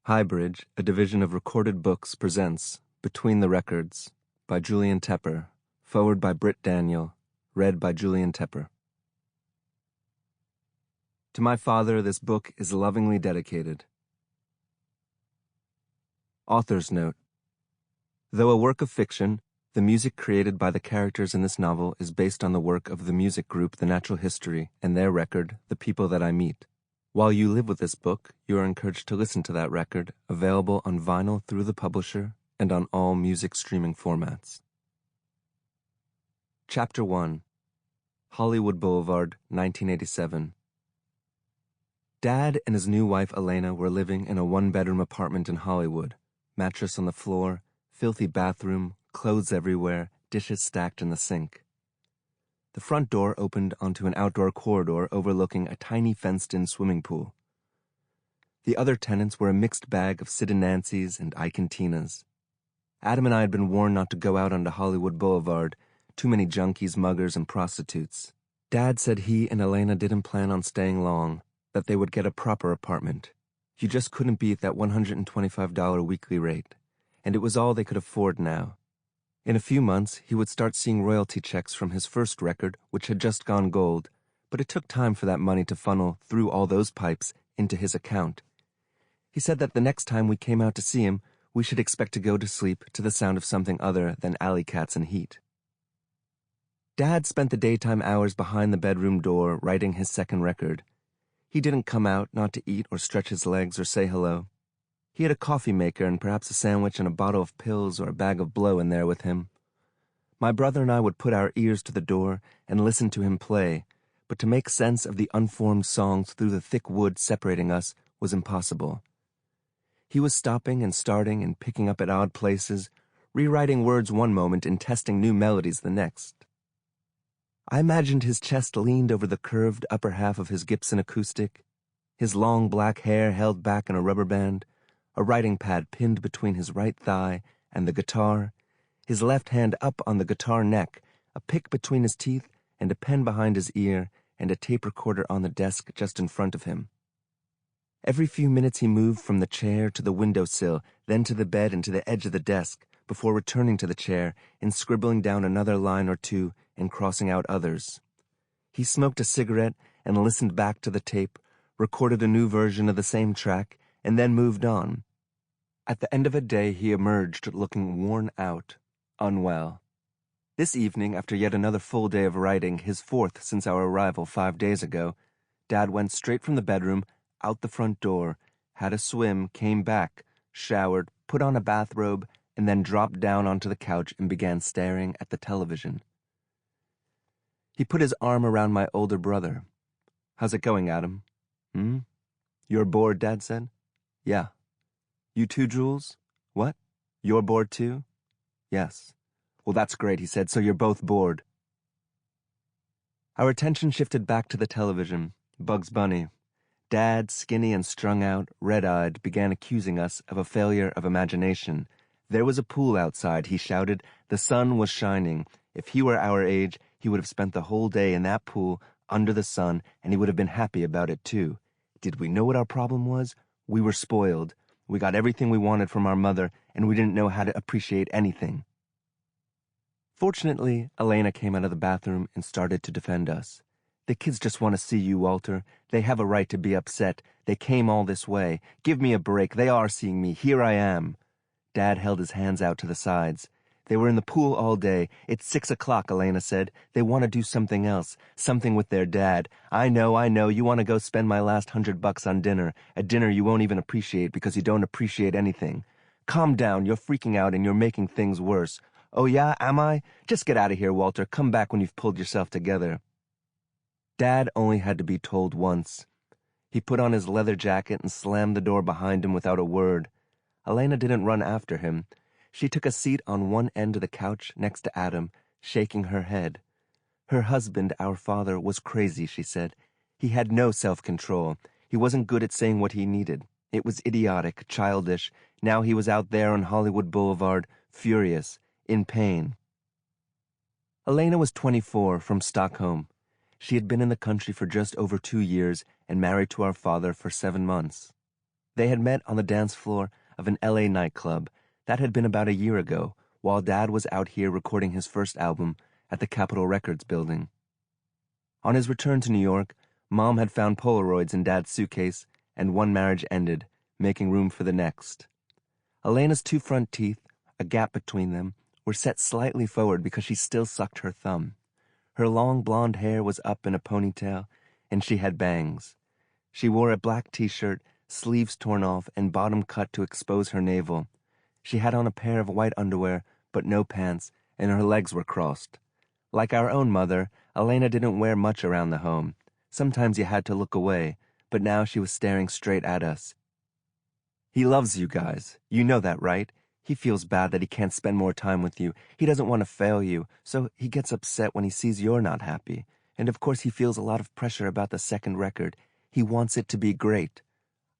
HighBridge, a division of Recorded Books, presents Between the Records by Julian Tepper, forward by Britt Daniel, read by Julian Tepper. To my father, this book is lovingly dedicated. Author's note. Though a work of fiction, the music created by the characters in this novel is based on the work of the music group The Natural History and their record, The People That I Meet. While you live with this book, you are encouraged to listen to that record, available on vinyl through the publisher and on all music streaming formats. Chapter 1. Hollywood Boulevard, 1987. Dad and his new wife Elena were living in a one-bedroom apartment in Hollywood. Mattress on the floor, filthy bathroom, clothes everywhere, dishes stacked in the sink. The front door opened onto an outdoor corridor overlooking a tiny fenced-in swimming pool. The other tenants were a mixed bag of Sid and Nancy's and Ike and Tina's. Adam and I had been warned not to go out onto Hollywood Boulevard, too many junkies, muggers, and prostitutes. Dad said he and Elena didn't plan on staying long, that they would get a proper apartment. You just couldn't beat that $125 weekly rate, and it was all they could afford now. In a few months, he would start seeing royalty checks from his first record, which had just gone gold, but it took time for that money to funnel through all those pipes into his account. He said that the next time we came out to see him, we should expect to go to sleep to the sound of something other than alley cats and heat. Dad spent the daytime hours behind the bedroom door writing his second record. He didn't come out not to eat or stretch his legs or say hello. He had a coffee maker and perhaps a sandwich and a bottle of pills or a bag of blow in there with him. My brother and I would put our ears to the door and listen to him play, but to make sense of the unformed songs through the thick wood separating us was impossible. He was stopping and starting and picking up at odd places, rewriting words one moment and testing new melodies the next. I imagined his chest leaned over the curved upper half of his Gibson acoustic, his long black hair held back in a rubber band, a writing pad pinned between his right thigh and the guitar, his left hand up on the guitar neck, a pick between his teeth and a pen behind his ear, and a tape recorder on the desk just in front of him. Every few minutes he moved from the chair to the windowsill, then to the bed and to the edge of the desk, before returning to the chair and scribbling down another line or two and crossing out others. He smoked a cigarette and listened back to the tape, recorded a new version of the same track, and then moved on. At the end of a day, he emerged looking worn out, unwell. This evening, after yet another full day of writing, his fourth since our arrival 5 days ago, Dad went straight from the bedroom, out the front door, had a swim, came back, showered, put on a bathrobe, and then dropped down onto the couch and began staring at the television. He put his arm around my older brother. "How's it going, Adam?" "You're bored," Dad said. "Yeah." "You too, Jules?" "What? You're bored too?" "Yes." "Well, that's great," he said, "so you're both bored." Our attention shifted back to the television. Bugs Bunny. Dad, skinny and strung out, red-eyed, began accusing us of a failure of imagination. There was a pool outside, he shouted. The sun was shining. If he were our age, he would have spent the whole day in that pool, under the sun, and he would have been happy about it too. Did we know what our problem was? We were spoiled. We got everything we wanted from our mother, and we didn't know how to appreciate anything. Fortunately, Elena came out of the bathroom and started to defend us. "The kids just want to see you, Walter. They have a right to be upset. They came all this way. Give me a break. They are seeing me. Here I am." Dad held his hands out to the sides. "They were in the pool all day. It's 6 o'clock, Elena said. They want to do something else, something with their dad. I know, you want to go spend my last $100 on dinner, a dinner you won't even appreciate because you don't appreciate anything. Calm down, you're freaking out and you're making things worse." "Oh yeah, am I? Just get out of here, Walter. Come back when you've pulled yourself together." Dad only had to be told once. He put on his leather jacket and slammed the door behind him without a word. Elena didn't run after him. She took a seat on one end of the couch next to Adam, shaking her head. Her husband, our father, was crazy, she said. He had no self-control. He wasn't good at saying what he needed. It was idiotic, childish. Now he was out there on Hollywood Boulevard, furious, in pain. Elena was 24, from Stockholm. She had been in the country for just over 2 years and married to our father for 7 months. They had met on the dance floor of an LA nightclub. That had been about a year ago, while Dad was out here recording his first album at the Capitol Records building. On his return to New York, Mom had found Polaroids in Dad's suitcase, and one marriage ended, making room for the next. Elena's two front teeth, a gap between them, were set slightly forward because she still sucked her thumb. Her long blonde hair was up in a ponytail, and she had bangs. She wore a black t-shirt, sleeves torn off and bottom cut to expose her navel. She had on a pair of white underwear, but no pants, and her legs were crossed. Like our own mother, Elena didn't wear much around the home. Sometimes you had to look away, but now she was staring straight at us. He loves you guys. You know that, right? He feels bad that he can't spend more time with you. He doesn't want to fail you, so he gets upset when he sees you're not happy. And of course he feels a lot of pressure about the second record. He wants it to be great.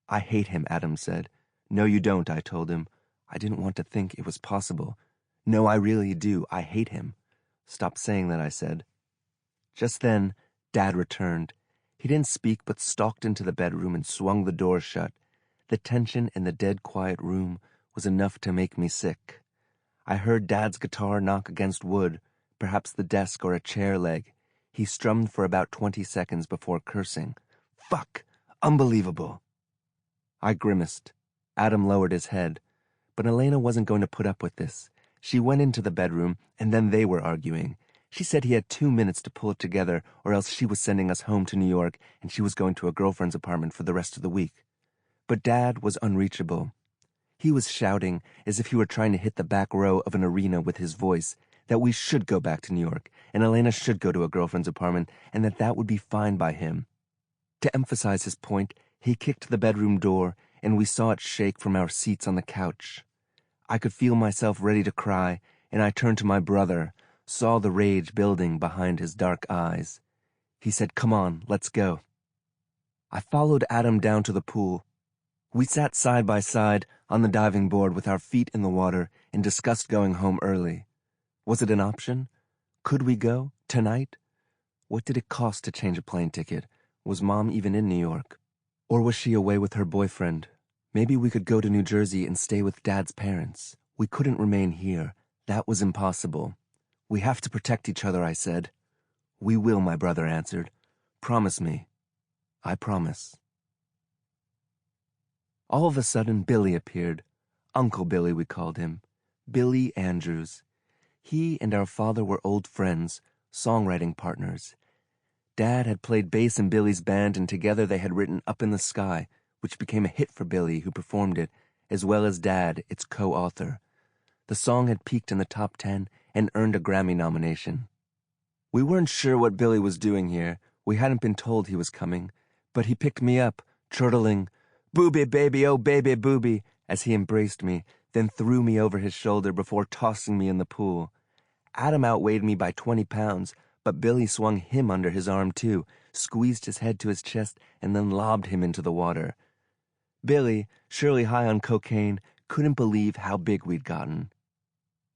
I hate him, Adam said. No, you don't, I told him. I didn't want to think it was possible. No, I really do. I hate him. Stop saying that, I said. Just then, Dad returned. He didn't speak but stalked into the bedroom and swung the door shut. The tension in the dead quiet room was enough to make me sick. I heard Dad's guitar knock against wood, perhaps the desk or a chair leg. He strummed for about 20 seconds before cursing. Fuck! Unbelievable! I grimaced. Adam lowered his head. But Elena wasn't going to put up with this. She went into the bedroom, and then they were arguing. She said he had 2 minutes to pull it together, or else she was sending us home to New York, and she was going to a girlfriend's apartment for the rest of the week. But Dad was unreachable. He was shouting, as if he were trying to hit the back row of an arena with his voice, that we should go back to New York, and Elena should go to a girlfriend's apartment, and that would be fine by him. To emphasize his point, he kicked the bedroom door, and we saw it shake from our seats on the couch. I could feel myself ready to cry, and I turned to my brother, saw the rage building behind his dark eyes. He said, "Come on, let's go." I followed Adam down to the pool. We sat side by side on the diving board with our feet in the water and discussed going home early. Was it an option? Could we go? Tonight? What did it cost to change a plane ticket? Was Mom even in New York? Or was she away with her boyfriend? Maybe we could go to New Jersey and stay with Dad's parents. We couldn't remain here. That was impossible. We have to protect each other, I said. We will, my brother answered. Promise me. I promise. All of a sudden, Billy appeared. Uncle Billy, we called him. Billy Andrews. He and our father were old friends, songwriting partners. Dad had played bass in Billy's band, and together they had written Up in the Sky, which became a hit for Billy, who performed it, as well as Dad, its co-author. The song had peaked in the top 10 and earned a Grammy nomination. We weren't sure what Billy was doing here. We hadn't been told he was coming, but he picked me up, chortling, "Booby, baby, oh baby, booby," as he embraced me, then threw me over his shoulder before tossing me in the pool. Adam outweighed me by 20 pounds, but Billy swung him under his arm too, squeezed his head to his chest, and then lobbed him into the water. Billy, surely high on cocaine, couldn't believe how big we'd gotten.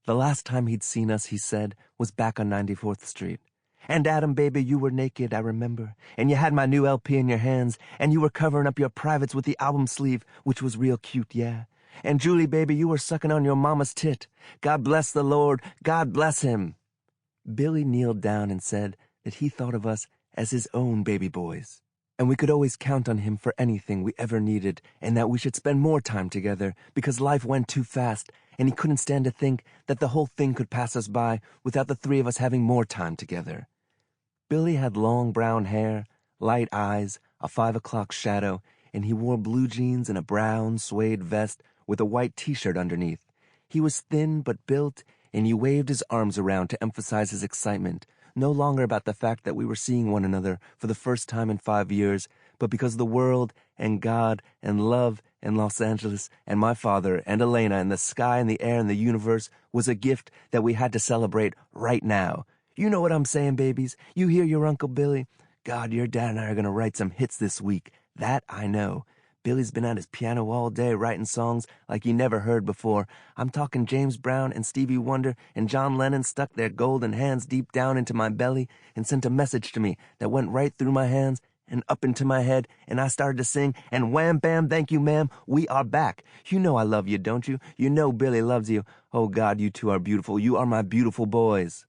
The last time he'd seen us, he said, was back on 94th Street. "And Adam, baby, you were naked, I remember, and you had my new LP in your hands, and you were covering up your privates with the album sleeve, which was real cute, yeah. And Julie, baby, you were sucking on your mama's tit. God bless the Lord, God bless him." Billy kneeled down and said that he thought of us as his own baby boys, and we could always count on him for anything we ever needed, and that we should spend more time together because life went too fast, and he couldn't stand to think that the whole thing could pass us by without the three of us having more time together. Billy had long brown hair, light eyes, a 5 o'clock shadow, and he wore blue jeans and a brown suede vest with a white t-shirt underneath. He was thin but built, and he waved his arms around to emphasize his excitement, no longer about the fact that we were seeing one another for the first time in 5 years, but because the world and God and love and Los Angeles and my father and Elena and the sky and the air and the universe was a gift that we had to celebrate right now. You know what I'm saying, babies? You hear your Uncle Billy? God, your dad and I are going to write some hits this week. That I know. Billy's been at his piano all day writing songs like you never heard before. I'm talking James Brown and Stevie Wonder and John Lennon stuck their golden hands deep down into my belly and sent a message to me that went right through my hands and up into my head, and I started to sing, and wham, bam, thank you, ma'am, we are back. You know I love you, don't you? You know Billy loves you. Oh, God, you two are beautiful. You are my beautiful boys.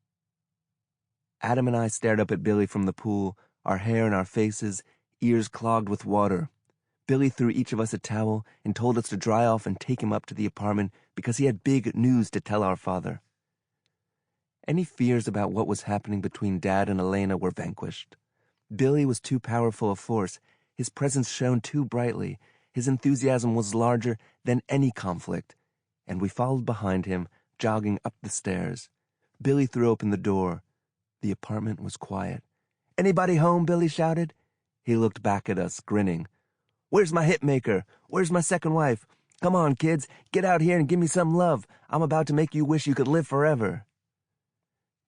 Adam and I stared up at Billy from the pool, our hair in our faces, ears clogged with water. Billy threw each of us a towel and told us to dry off and take him up to the apartment because he had big news to tell our father. Any fears about what was happening between Dad and Elena were vanquished. Billy was too powerful a force. His presence shone too brightly. His enthusiasm was larger than any conflict. And we followed behind him, jogging up the stairs. Billy threw open the door. The apartment was quiet. "Anybody home?" Billy shouted. He looked back at us, grinning. "Where's my hitmaker? Where's my second wife? Come on, kids, get out here and give me some love. I'm about to make you wish you could live forever."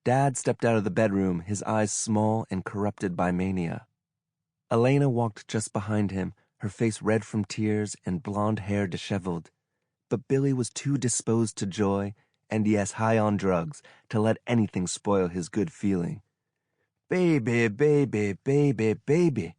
Dad stepped out of the bedroom, his eyes small and corrupted by mania. Elena walked just behind him, her face red from tears and blonde hair disheveled. But Billy was too disposed to joy, and yes, high on drugs, to let anything spoil his good feeling. "Baby, baby, baby, baby.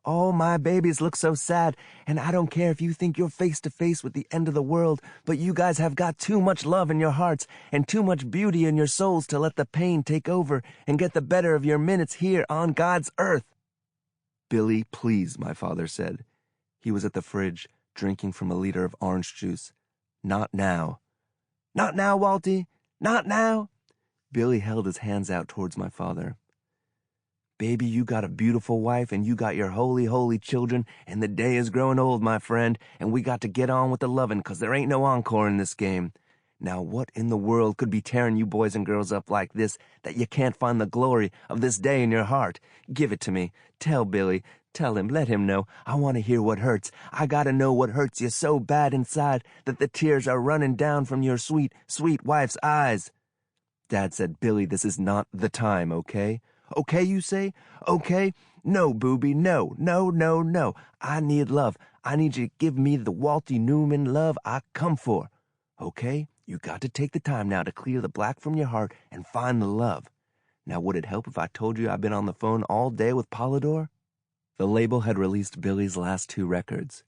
Oh, my babies look so sad, and I don't care if you think you're face to face with the end of the world, but you guys have got too much love in your hearts and too much beauty in your souls to let the pain take over and get the better of your minutes here on God's earth." "Billy, please," my father said. He was at the fridge, drinking from a liter of orange juice. "Not now." "Not now, Walty? Not now?" Billy held his hands out towards my father. "Baby, you got a beautiful wife, and you got your holy, holy children, and the day is growing old, my friend, and we got to get on with the lovin', 'cause there ain't no encore in this game. Now what in the world could be tearing you boys and girls up like this, that you can't find the glory of this day in your heart? Give it to me. Tell Billy. Tell him. Let him know. I want to hear what hurts. I gotta know what hurts you so bad inside that the tears are running down from your sweet, sweet wife's eyes." Dad said, "Billy, this is not the time, okay? Okay, you say? Okay? No, booby, no, no, no, no. I need love. I need you to give me the Walty Newman love I come for. Okay? You got to take the time now to clear the black from your heart and find the love. Now, would it help if I told you I've been on the phone all day with Polydor?" The label had released Billy's last 2 records.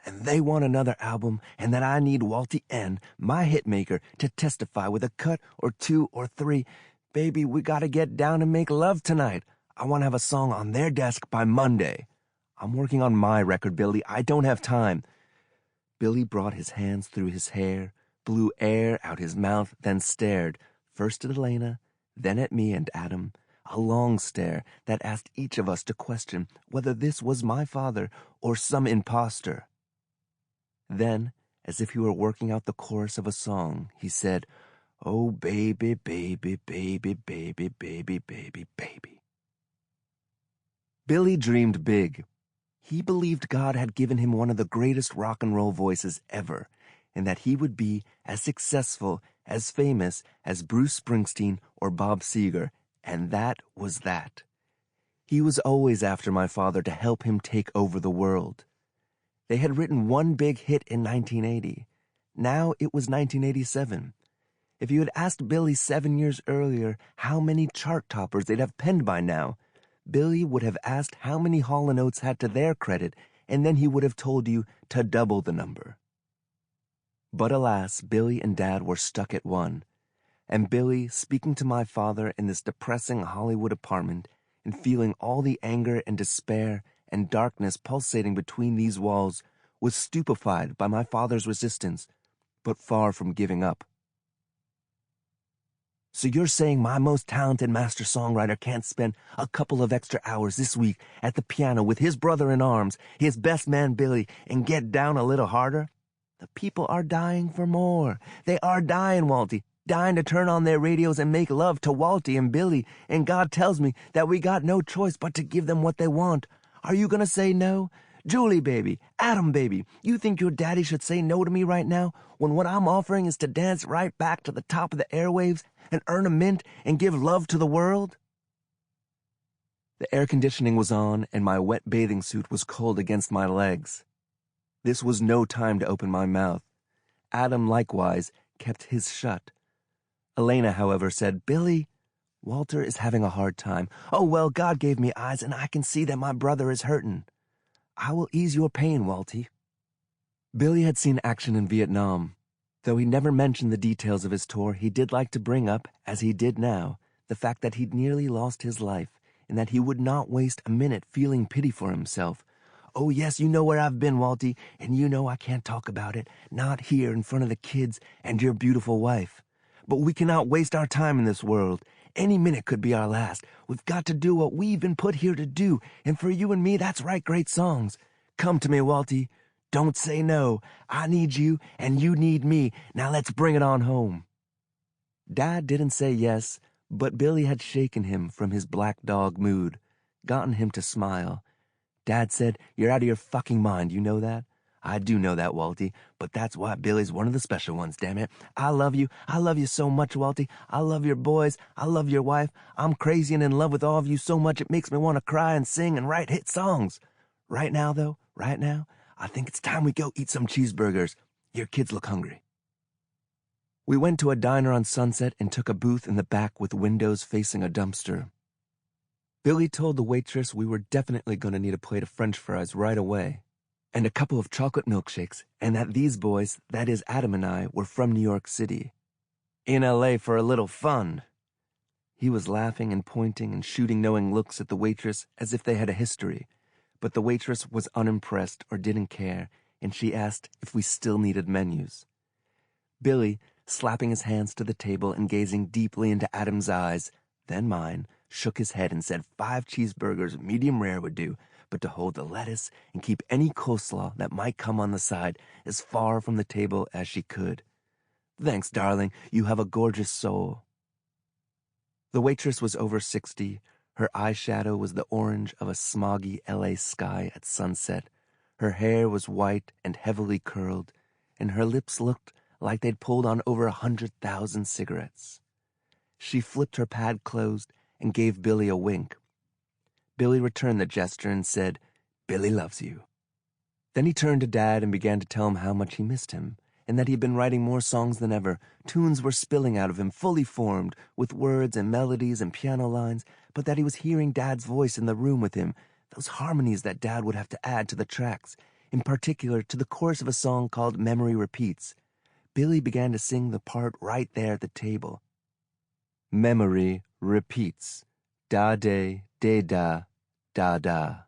"And they want another album, and that I need Walty N, my hitmaker, to testify with a cut or 2 or 3. Baby, we gotta get down and make love tonight. I want to have a song on their desk by Monday. I'm working on my record, Billy. I don't have time." Billy brought his hands through his hair, blew air out his mouth, then stared, first at Elena, then at me and Adam, a long stare that asked each of us to question whether this was my father or some imposter. Then, as if he were working out the chorus of a song, he said, "Oh, baby, baby, baby, baby, baby, baby, baby." Billy dreamed big. He believed God had given him one of the greatest rock and roll voices ever, and that he would be as successful, as famous as Bruce Springsteen or Bob Seger, and that was that. He was always after my father to help him take over the world. They had written one big hit in 1980. Now it was 1987. If you had asked Billy 7 years earlier how many chart toppers they'd have penned by now, Billy would have asked how many Hall & Oates had to their credit, and then he would have told you to double the number. But alas, Billy and Dad were stuck at 1. And Billy, speaking to my father in this depressing Hollywood apartment, and feeling all the anger and despair and darkness pulsating between these walls, was stupefied by my father's resistance, but far from giving up. "So you're saying my most talented master songwriter can't spend a couple of extra hours this week at the piano with his brother in arms, his best man Billy, and get down a little harder? The people are dying for more. They are dying, Walty, dying to turn on their radios and make love to Walty and Billy, and God tells me that we got no choice but to give them what they want. Are you gonna say no? Julie, baby, Adam, baby, you think your daddy should say no to me right now when what I'm offering is to dance right back to the top of the airwaves and earn a mint and give love to the world?" The air conditioning was on, and my wet bathing suit was cold against my legs. This was no time to open my mouth. Adam, likewise, kept his shut. Elena, however, said, "Billy, Walter is having a hard time. Oh, well, God gave me eyes, and I can see that my brother is hurtin'. I will ease your pain, Walty." Billy had seen action in Vietnam. Though he never mentioned the details of his tour, he did like to bring up, as he did now, the fact that he'd nearly lost his life, and that he would not waste a minute feeling pity for himself. "Oh, yes, you know where I've been, Walty, and you know I can't talk about it, not here in front of the kids and your beautiful wife. But we cannot waste our time in this world. Any minute could be our last. We've got to do what we've been put here to do, and for you and me, that's write great songs. Come to me, Walty. Don't say no. I need you, and you need me. Now let's bring it on home." Dad didn't say yes, but Billy had shaken him from his black dog mood, gotten him to smile. Dad said, "You're out of your fucking mind, you know that?" "I do know that, Walty, but that's why Billy's one of the special ones, damn it. I love you so much, Walty. I love your boys, I love your wife. I'm crazy and in love with all of you so much it makes me want to cry and sing and write hit songs. Right now, I think it's time we go eat some cheeseburgers. Your kids look hungry." We went to a diner on Sunset and took a booth in the back with windows facing a dumpster. Billy told the waitress we were definitely going to need a plate of French fries right away, and a couple of chocolate milkshakes, and that these boys, that is Adam and I, were from New York City. In L.A. for a little fun. He was laughing and pointing and shooting knowing looks at the waitress as if they had a history, but the waitress was unimpressed or didn't care, and she asked if we still needed menus. Billy, slapping his hands to the table and gazing deeply into Adam's eyes, then mine, shook his head and said 5 cheeseburgers, medium rare would do, but to hold the lettuce and keep any coleslaw that might come on the side as far from the table as she could. "Thanks, darling, you have a gorgeous soul." The waitress was over 60. Her eyeshadow was the orange of a smoggy L.A. sky at sunset. Her hair was white and heavily curled, and her lips looked like they'd pulled on over 100,000 cigarettes. She flipped her pad closed and gave Billy a wink. Billy returned the gesture and said, "Billy loves you." Then he turned to Dad and began to tell him how much he missed him, and that he'd been writing more songs than ever. Tunes were spilling out of him, fully formed, with words and melodies and piano lines, but that he was hearing Dad's voice in the room with him, those harmonies that Dad would have to add to the tracks, in particular to the chorus of a song called Memory Repeats. Billy began to sing the part right there at the table. Memory repeats. Da-day, da, da.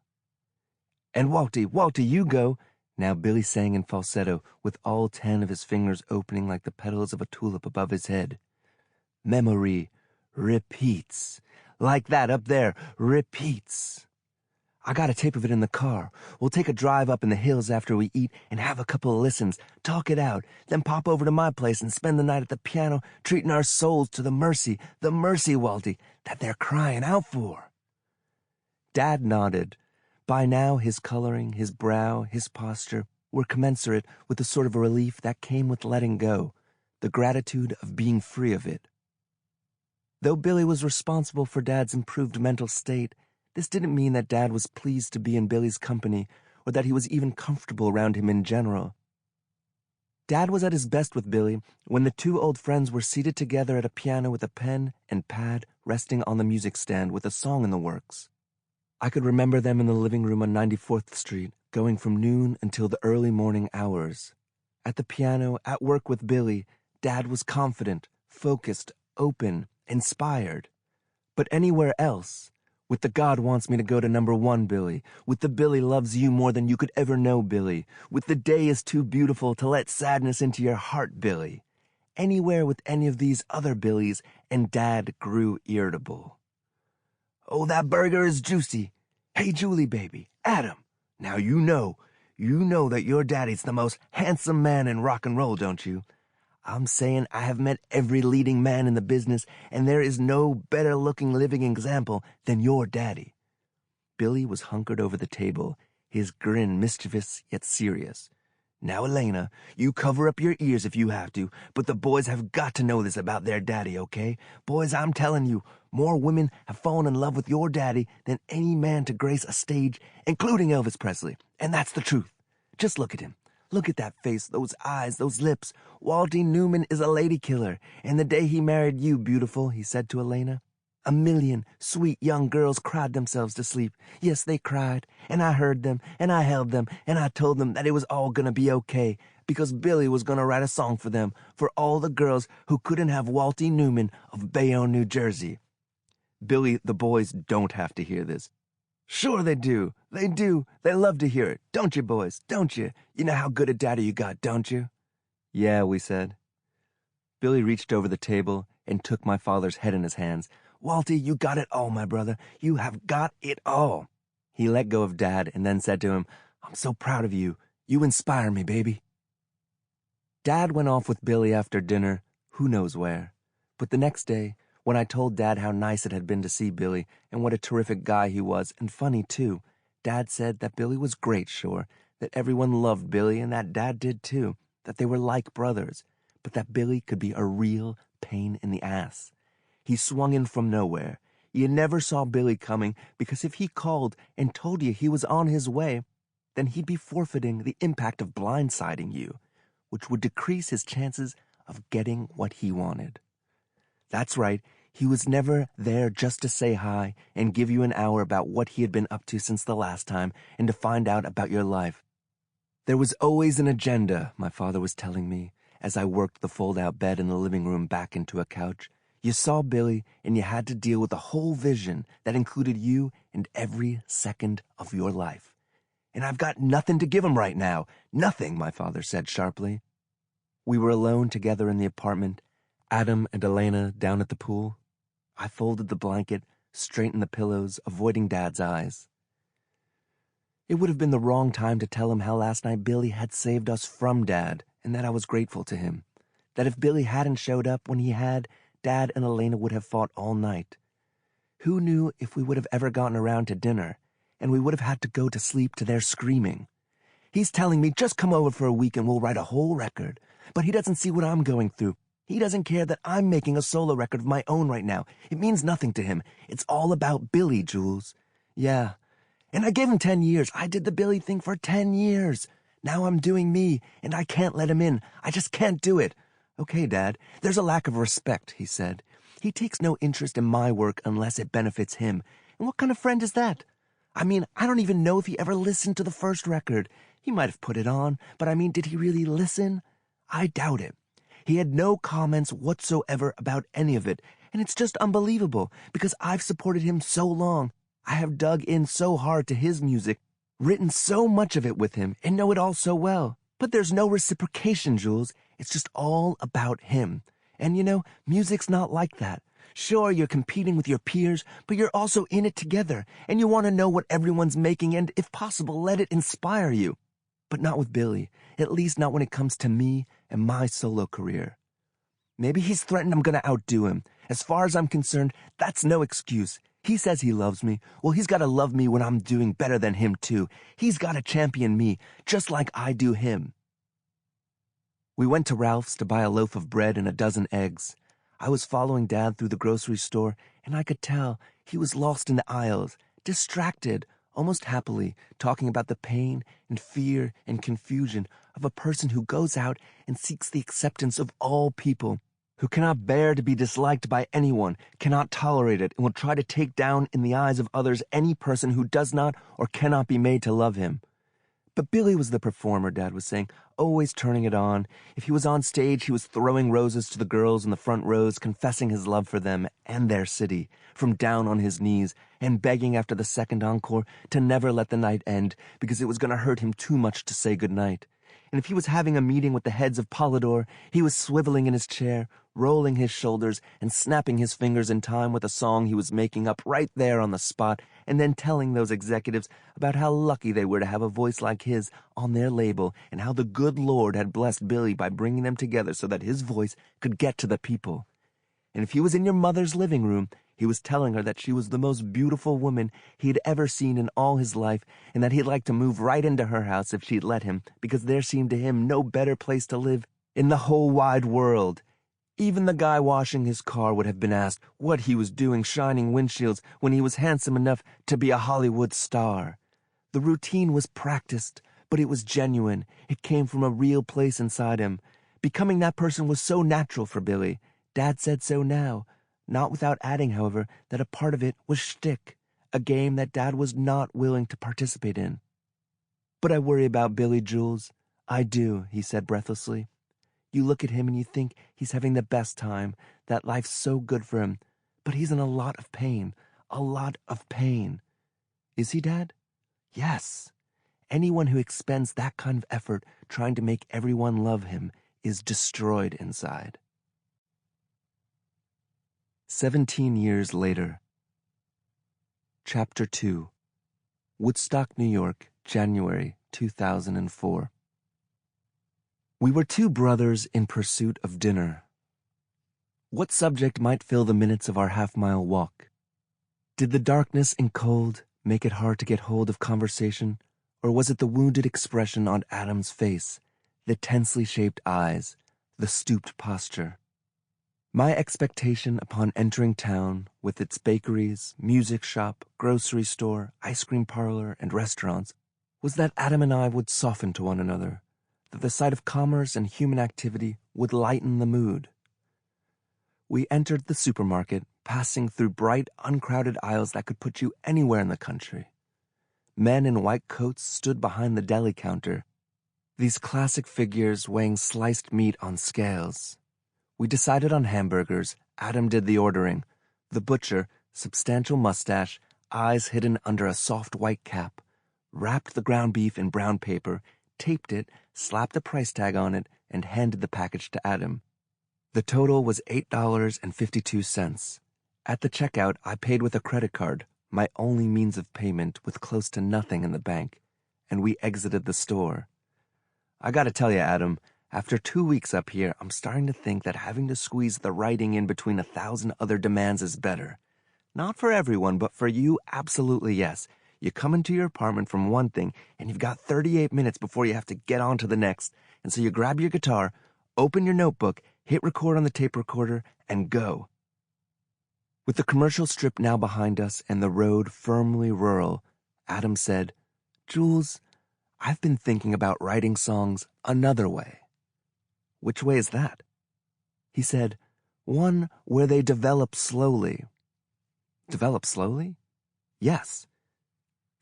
And Walty, you go. Now Billy sang in falsetto, with all 10 of his fingers opening like the petals of a tulip above his head. Memory repeats. Like that up there, repeats. I got a tape of it in the car. We'll take a drive up in the hills after we eat and have a couple of listens, talk it out, then pop over to my place and spend the night at the piano treating our souls to the mercy, Walty, that they're crying out for. Dad nodded. By now his coloring, his brow, his posture were commensurate with the sort of relief that came with letting go, the gratitude of being free of it. Though Billy was responsible for Dad's improved mental state, this didn't mean that Dad was pleased to be in Billy's company or that he was even comfortable around him in general. Dad was at his best with Billy when the 2 old friends were seated together at a piano with a pen and pad resting on the music stand with a song in the works. I could remember them in the living room on 94th Street, going from noon until the early morning hours. At the piano, at work with Billy, Dad was confident, focused, open, inspired. But anywhere else, with the God wants me to go to number 1, Billy, with the Billy loves you more than you could ever know, Billy, with the day is too beautiful to let sadness into your heart, Billy. Anywhere with any of these other Billys, and Dad grew irritable. "Oh, that burger is juicy. Hey, Julie, baby, Adam, now you know that your daddy's the most handsome man in rock and roll, don't you? I'm saying I have met every leading man in the business, and there is no better-looking living example than your daddy." Billy was hunkered over the table, his grin mischievous yet serious. "Now, Elena, you cover up your ears if you have to, but the boys have got to know this about their daddy, okay? Boys, I'm telling you, more women have fallen in love with your daddy than any man to grace a stage, including Elvis Presley, and that's the truth. Just look at him. Look at that face, those eyes, those lips. Walty Newman is a lady killer, and the day he married you, beautiful," he said to Elena, A million sweet young girls cried themselves to sleep. Yes, they cried, and I heard them, and I held them, and I told them that it was all gonna be okay, because Billy was gonna write a song for them, for all the girls who couldn't have Walty Newman of Bayonne, New Jersey. Billy, the boys don't have to hear this. Sure they do. They do. They love to hear it. Don't you, boys? Don't you? You know how good a daddy you got, don't you? Yeah, we said. Billy reached over the table and took my father's head in his hands. Walty, you got it all, my brother. You have got it all. He let go of Dad and then said to him, I'm so proud of you. You inspire me, baby. Dad went off with Billy after dinner, who knows where. But the next day, when I told Dad how nice it had been to see Billy and what a terrific guy he was, and funny too, Dad said that Billy was great, sure, that everyone loved Billy and that Dad did too, that they were like brothers, but that Billy could be a real pain in the ass. He swung in from nowhere. You never saw Billy coming, because if he called and told you he was on his way, then he'd be forfeiting the impact of blindsiding you, which would decrease his chances of getting what he wanted. That's right, he was never there just to say hi and give you an hour about what he had been up to since the last time and to find out about your life. There was always an agenda, my father was telling me, as I worked the fold-out bed in the living room back into a couch. You saw Billy, and you had to deal with a whole vision that included you and every second of your life. And I've got nothing to give him right now. Nothing, my father said sharply. We were alone together in the apartment, Adam and Elena down at the pool. I folded the blanket, straightened the pillows, avoiding Dad's eyes. It would have been the wrong time to tell him how last night Billy had saved us from Dad, and that I was grateful to him. That if Billy hadn't showed up when he had, Dad and Elena would have fought all night. Who knew if we would have ever gotten around to dinner, and we would have had to go to sleep to their screaming. He's telling me, just come over for a week and we'll write a whole record. But he doesn't see what I'm going through. He doesn't care that I'm making a solo record of my own right now. It means nothing to him. It's all about Billy, Jules. Yeah. And I gave him 10 years. I did the Billy thing for 10 years. Now I'm doing me, and I can't let him in. I just can't do it. Okay, Dad, there's a lack of respect, he said. He takes no interest in my work unless it benefits him. And what kind of friend is that? I mean, I don't even know if he ever listened to the first record. He might have put it on, but I mean, did he really listen? I doubt it. He had no comments whatsoever about any of it, and it's just unbelievable, because I've supported him so long. I have dug in so hard to his music, written so much of it with him, and know it all so well. But there's no reciprocation, Jules. It's just all about him. And you know, music's not like that. Sure, you're competing with your peers, but you're also in it together, and you want to know what everyone's making and, if possible, let it inspire you. But not with Billy, at least not when it comes to me and my solo career. Maybe he's threatened I'm going to outdo him. As far as I'm concerned, that's no excuse. He says he loves me. Well, he's got to love me when I'm doing better than him, too. He's got to champion me, just like I do him. We went to Ralph's to buy a loaf of bread and a dozen eggs. I was following Dad through the grocery store, and I could tell he was lost in the aisles, distracted, almost happily, talking about the pain and fear and confusion of a person who goes out and seeks the acceptance of all people, who cannot bear to be disliked by anyone, cannot tolerate it, and will try to take down in the eyes of others any person who does not or cannot be made to love him. But Billy was the performer, Dad was saying, always turning it on. If he was on stage, he was throwing roses to the girls in the front rows, confessing his love for them and their city, from down on his knees, and begging after the second encore to never let the night end, because it was going to hurt him too much to say goodnight. And if he was having a meeting with the heads of Polydor, he was swiveling in his chair, rolling his shoulders, and snapping his fingers in time with a song he was making up right there on the spot, and then telling those executives about how lucky they were to have a voice like his on their label, and how the good Lord had blessed Billy by bringing them together so that his voice could get to the people. And if he was in your mother's living room, he was telling her that she was the most beautiful woman he had ever seen in all his life, and that he'd like to move right into her house if she'd let him, because there seemed to him no better place to live in the whole wide world. Even the guy washing his car would have been asked what he was doing shining windshields when he was handsome enough to be a Hollywood star. The routine was practiced, but it was genuine. It came from a real place inside him. Becoming that person was so natural for Billy. Dad said so now. not without adding, however, that a part of it was shtick, a game that Dad was not willing to participate in. "But I worry about Billy, Jules. I do," he said breathlessly. "You look at him and you think he's having the best time, that life's so good for him, but he's in a lot of pain, a lot of pain." "Is he, Dad?" "Yes. Anyone who expends that kind of effort trying to make everyone love him is destroyed inside." 17 years later. Chapter 2. Woodstock, New York, January 2004. We were two brothers in pursuit of dinner. What subject might fill the minutes of our half-mile walk? Did the darkness and cold make it hard to get hold of conversation, or was it the wounded expression on Adam's face, the tensely shaped eyes, the stooped posture? My expectation upon entering town, with its bakeries, music shop, grocery store, ice cream parlor, and restaurants, was that Adam and I would soften to one another, that the sight of commerce and human activity would lighten the mood. We entered the supermarket, passing through bright, uncrowded aisles that could put you anywhere in the country. Men in white coats stood behind the deli counter, these classic figures weighing sliced meat on scales. We decided on hamburgers. Adam did the ordering. The butcher, substantial mustache, eyes hidden under a soft white cap, wrapped the ground beef in brown paper, taped it, slapped a price tag on it, and handed the package to Adam. The total was $8.52. At the checkout, I paid with a credit card, my only means of payment, with close to nothing in the bank, and we exited the store. I gotta tell you, Adam, after 2 weeks up here, I'm starting to think that having to squeeze the writing in between 1,000 other demands is better. Not for everyone, but for you, absolutely yes. You come into your apartment from one thing, and you've got 38 minutes before you have to get on to the next, and so you grab your guitar, open your notebook, hit record on the tape recorder, and go. With the commercial strip now behind us and the road firmly rural, Adam said, "Jules, I've been thinking about writing songs another way." "Which way is that?" He said, "One where they develop slowly." "Develop slowly?" "Yes."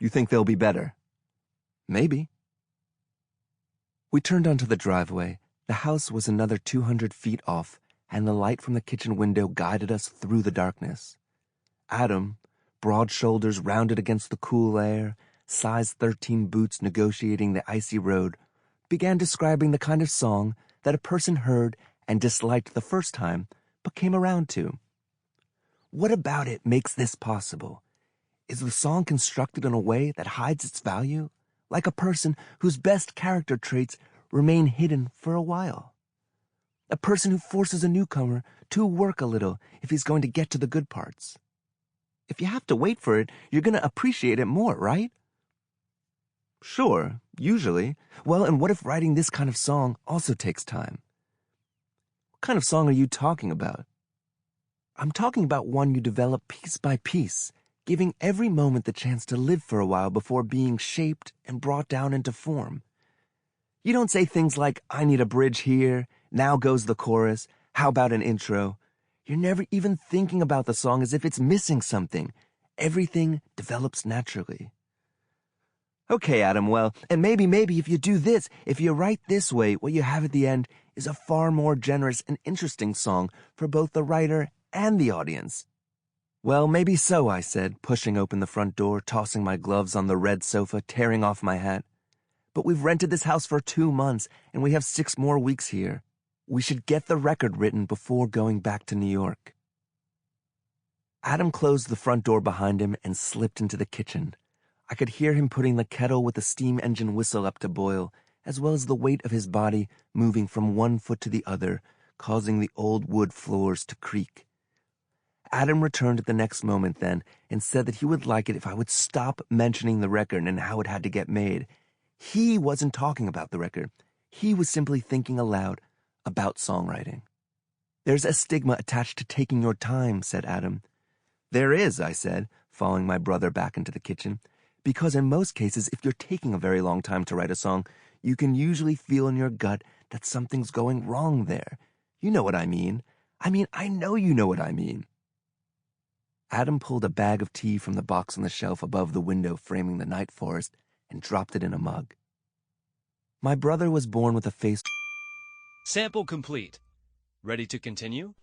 "You think they'll be better?" "Maybe." We turned onto the driveway. The house was another 200 feet off, and the light from the kitchen window guided us through the darkness. Adam, broad shoulders rounded against the cool air, size 13 boots negotiating the icy road, began describing the kind of song that a person heard and disliked the first time, but came around to. "What about it makes this possible? Is the song constructed in a way that hides its value, like a person whose best character traits remain hidden for a while? A person who forces a newcomer to work a little if he's going to get to the good parts. If you have to wait for it, you're going to appreciate it more, right?" "Sure, usually. Well, and what if writing this kind of song also takes time?" "What kind of song are you talking about?" "I'm talking about one you develop piece by piece, giving every moment the chance to live for a while before being shaped and brought down into form. You don't say things like, 'I need a bridge here, now goes the chorus, how about an intro?' You're never even thinking about the song as if it's missing something. Everything develops naturally." "Okay, Adam, well, and maybe if you do this, if you write this way, what you have at the end is a far more generous and interesting song for both the writer and the audience." "Well, maybe so," I said, pushing open the front door, tossing my gloves on the red sofa, tearing off my hat. "But we've rented this house for 2 months, and we have 6 more weeks here. We should get the record written before going back to New York." Adam closed the front door behind him and slipped into the kitchen. I could hear him putting the kettle with the steam engine whistle up to boil, as well as the weight of his body moving from one foot to the other, causing the old wood floors to creak. Adam returned at the next moment then and said that he would like it if I would stop mentioning the record and how it had to get made. He wasn't talking about the record. He was simply thinking aloud about songwriting. "There's a stigma attached to taking your time," said Adam. "There is," I said, following my brother back into the kitchen, "because in most cases, if you're taking a very long time to write a song, you can usually feel in your gut that something's going wrong there. You know what I mean. I know you know what I mean." Adam pulled a bag of tea from the box on the shelf above the window framing the night forest and dropped it in a mug. My brother was born with a face. Sample complete. Ready to continue?